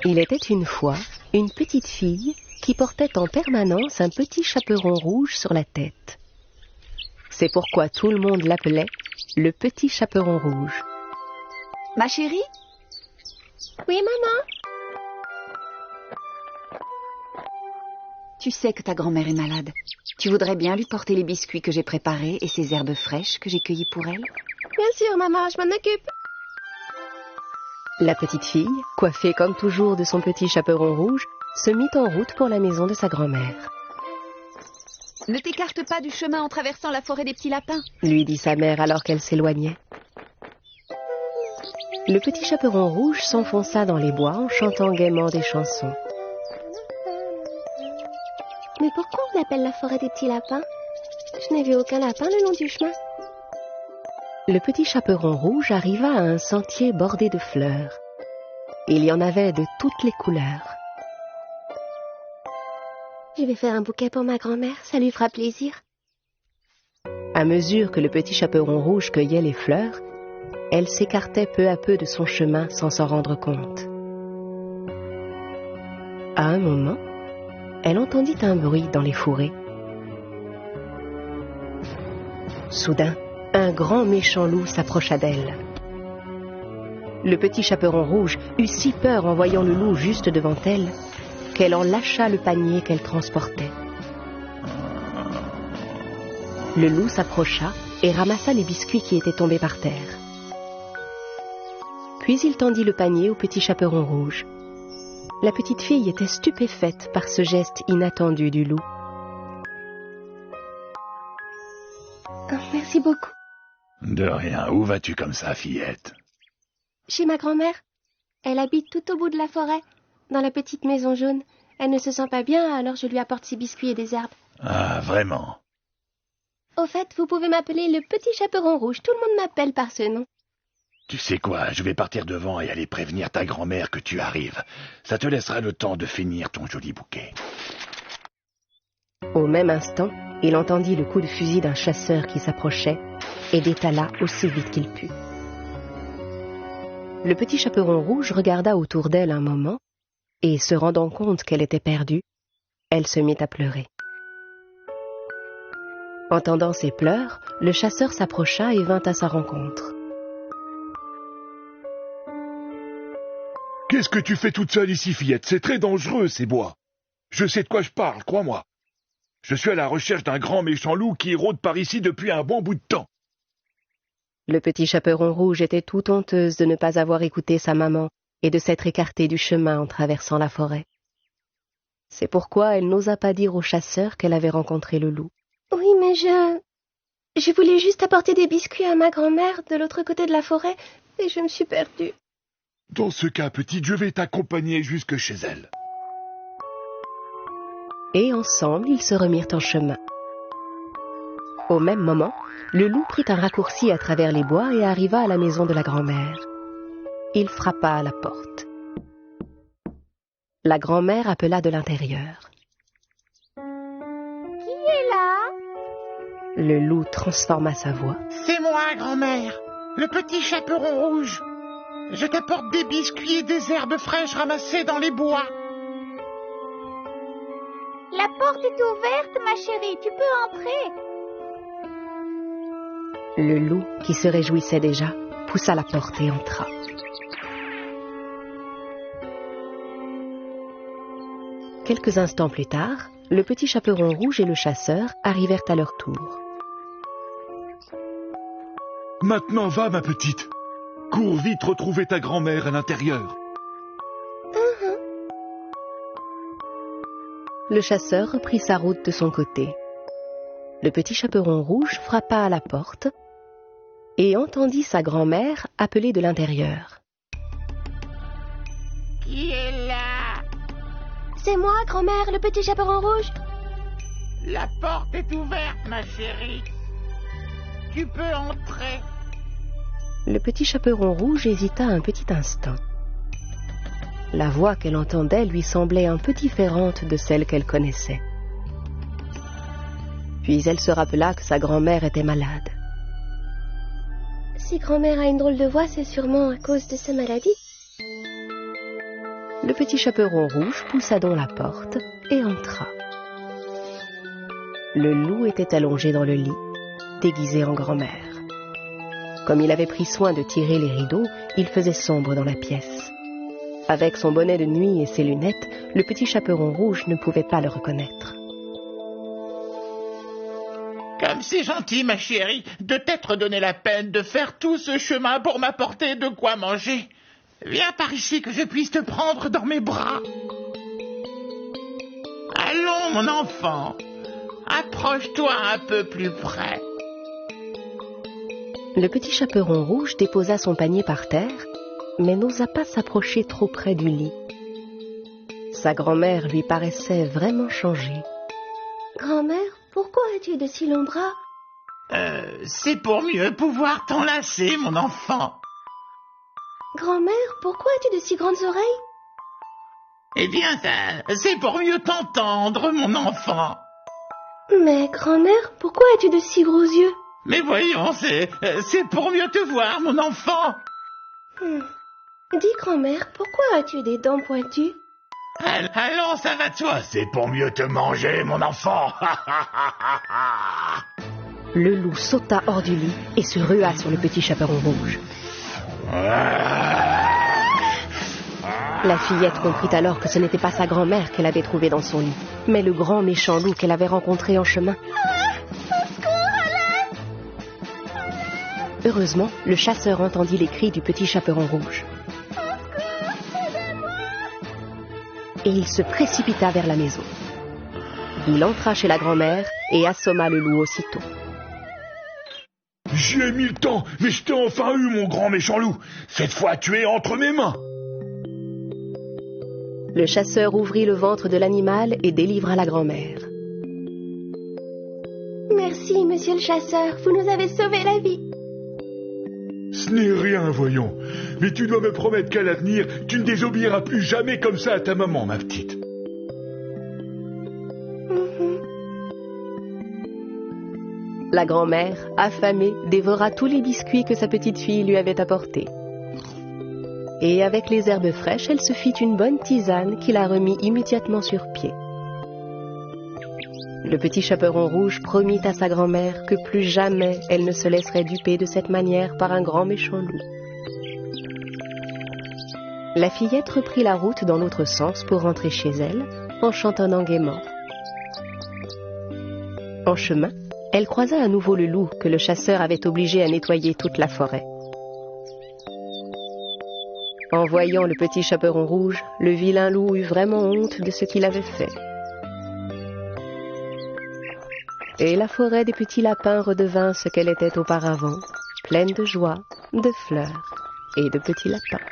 Il était une fois une petite fille qui portait en permanence un petit chaperon rouge sur la tête. C'est pourquoi tout le monde l'appelait le petit chaperon rouge. Ma chérie? Oui, maman? Tu sais que ta grand-mère est malade. Tu voudrais bien lui porter les biscuits que j'ai préparés et ces herbes fraîches que j'ai cueillies pour elle? Bien sûr, maman, je m'en occupe. La petite fille, coiffée comme toujours de son petit chaperon rouge, se mit en route pour la maison de sa grand-mère. Ne t'écarte pas du chemin en traversant la forêt des petits lapins, lui dit sa mère alors qu'elle s'éloignait. Le petit chaperon rouge s'enfonça dans les bois en chantant gaiement des chansons. Mais pourquoi on l'appelle la forêt des petits lapins? Je n'ai vu aucun lapin le long du chemin. Le petit chaperon rouge arriva à un sentier bordé de fleurs. Il y en avait de toutes les couleurs. Je vais faire un bouquet pour ma grand-mère, ça lui fera plaisir. À mesure que le petit chaperon rouge cueillait les fleurs, elle s'écartait peu à peu de son chemin sans s'en rendre compte. À un moment, elle entendit un bruit dans les fourrés. Soudain, un grand méchant loup s'approcha d'elle. Le petit chaperon rouge eut si peur en voyant le loup juste devant elle qu'elle en lâcha le panier qu'elle transportait. Le loup s'approcha et ramassa les biscuits qui étaient tombés par terre. Puis il tendit le panier au petit chaperon rouge. La petite fille était stupéfaite par ce geste inattendu du loup. Oh, merci beaucoup. De rien. Où vas-tu comme ça, fillette? Chez ma grand-mère. Elle habite tout au bout de la forêt, dans la petite maison jaune. Elle ne se sent pas bien, alors je lui apporte ses biscuits et des herbes. Ah, vraiment? Au fait, vous pouvez m'appeler le petit chaperon rouge. Tout le monde m'appelle par ce nom. Tu sais quoi, je vais partir devant et aller prévenir ta grand-mère que tu arrives. Ça te laissera le temps de finir ton joli bouquet. Au même instant, il entendit le coup de fusil d'un chasseur qui s'approchait et détala aussi vite qu'il put. Le petit chaperon rouge regarda autour d'elle un moment et, se rendant compte qu'elle était perdue, elle se mit à pleurer. Entendant ses pleurs, le chasseur s'approcha et vint à sa rencontre. « Qu'est-ce que tu fais toute seule ici, fillette? C'est très dangereux, ces bois. Je sais de quoi je parle, crois-moi. Je suis à la recherche d'un grand méchant loup qui rôde par ici depuis un bon bout de temps. » Le petit chaperon rouge était tout honteuse de ne pas avoir écouté sa maman et de s'être écartée du chemin en traversant la forêt. C'est pourquoi elle n'osa pas dire au chasseur qu'elle avait rencontré le loup. Oui, mais je voulais juste apporter des biscuits à ma grand-mère de l'autre côté de la forêt et je me suis perdue. Dans ce cas, petite, je vais t'accompagner jusque chez elle. Et ensemble, ils se remirent en chemin. Au même moment, le loup prit un raccourci à travers les bois et arriva à la maison de la grand-mère. Il frappa à la porte. La grand-mère appela de l'intérieur. Qui est là? Le loup transforma sa voix. C'est moi, grand-mère, le petit chaperon rouge. Je t'apporte des biscuits et des herbes fraîches ramassées dans les bois. La porte est ouverte, ma chérie, tu peux entrer. Le loup, qui se réjouissait déjà, poussa la porte et entra. Quelques instants plus tard, le petit chaperon rouge et le chasseur arrivèrent à leur tour. « Maintenant va, ma petite. Cours vite retrouver ta grand-mère à l'intérieur. » Le chasseur reprit sa route de son côté. Le petit chaperon rouge frappa à la porte et entendit sa grand-mère appeler de l'intérieur. Qui est là? C'est moi, grand-mère, le petit chaperon rouge. La porte est ouverte, ma chérie. Tu peux entrer. Le petit chaperon rouge hésita un petit instant. La voix qu'elle entendait lui semblait un peu différente de celle qu'elle connaissait. Puis elle se rappela que sa grand-mère était malade. Si grand-mère a une drôle de voix, c'est sûrement à cause de sa maladie. Le Le petit chaperon rouge poussa donc la porte et entra. Le loup était allongé dans le lit, déguisé en grand-mère. Comme il avait pris soin de tirer les rideaux, il faisait sombre dans la pièce. Avec son bonnet de nuit et ses lunettes, le petit chaperon rouge ne pouvait pas le reconnaître. Comme c'est gentil, ma chérie, de t'être donné la peine de faire tout ce chemin pour m'apporter de quoi manger. Viens par ici que je puisse te prendre dans mes bras. Allons, mon enfant, approche-toi un peu plus près. Le petit chaperon rouge déposa son panier par terre, mais n'osa pas s'approcher trop près du lit. Sa grand-mère lui paraissait vraiment changée. Grand-mère, pourquoi as-tu de si longs bras? C'est pour mieux pouvoir t'enlacer, mon enfant. Grand-mère, pourquoi as-tu de si grandes oreilles? Eh bien, c'est pour mieux t'entendre, mon enfant. Mais grand-mère, pourquoi as-tu de si gros yeux? Mais voyons, c'est pour mieux te voir, mon enfant. Dis, grand-mère, pourquoi as-tu des dents pointues? Allons, ça va de soi. C'est pour mieux te manger, mon enfant. Le loup sauta hors du lit et se rua sur le petit chaperon rouge. La fillette comprit alors que ce n'était pas sa grand-mère qu'elle avait trouvée dans son lit, mais le grand méchant loup qu'elle avait rencontré en chemin. Heureusement, le chasseur entendit les cris du petit chaperon rouge. Et il se précipita vers la maison. Il entra chez la grand-mère et assomma le loup aussitôt. J'y ai mis le temps, mais je t'ai enfin eu, mon grand méchant loup. Cette fois, tu es entre mes mains. Le chasseur ouvrit le ventre de l'animal et délivra la grand-mère. Merci, monsieur le chasseur, vous nous avez sauvé la vie. Ce n'est rien, voyons. Mais tu dois me promettre qu'à l'avenir, tu ne désobéiras plus jamais comme ça à ta maman, ma petite. La grand-mère, affamée, dévora tous les biscuits que sa petite fille lui avait apportés. Et avec les herbes fraîches, elle se fit une bonne tisane qui la remit immédiatement sur pied. Le petit chaperon rouge promit à sa grand-mère que plus jamais elle ne se laisserait duper de cette manière par un grand méchant loup. La fillette reprit la route dans l'autre sens pour rentrer chez elle, en chantonnant gaiement. En chemin, elle croisa à nouveau le loup que le chasseur avait obligé à nettoyer toute la forêt. En voyant le petit chaperon rouge, le vilain loup eut vraiment honte de ce qu'il avait fait. Et la forêt des petits lapins redevint ce qu'elle était auparavant, pleine de joie, de fleurs et de petits lapins.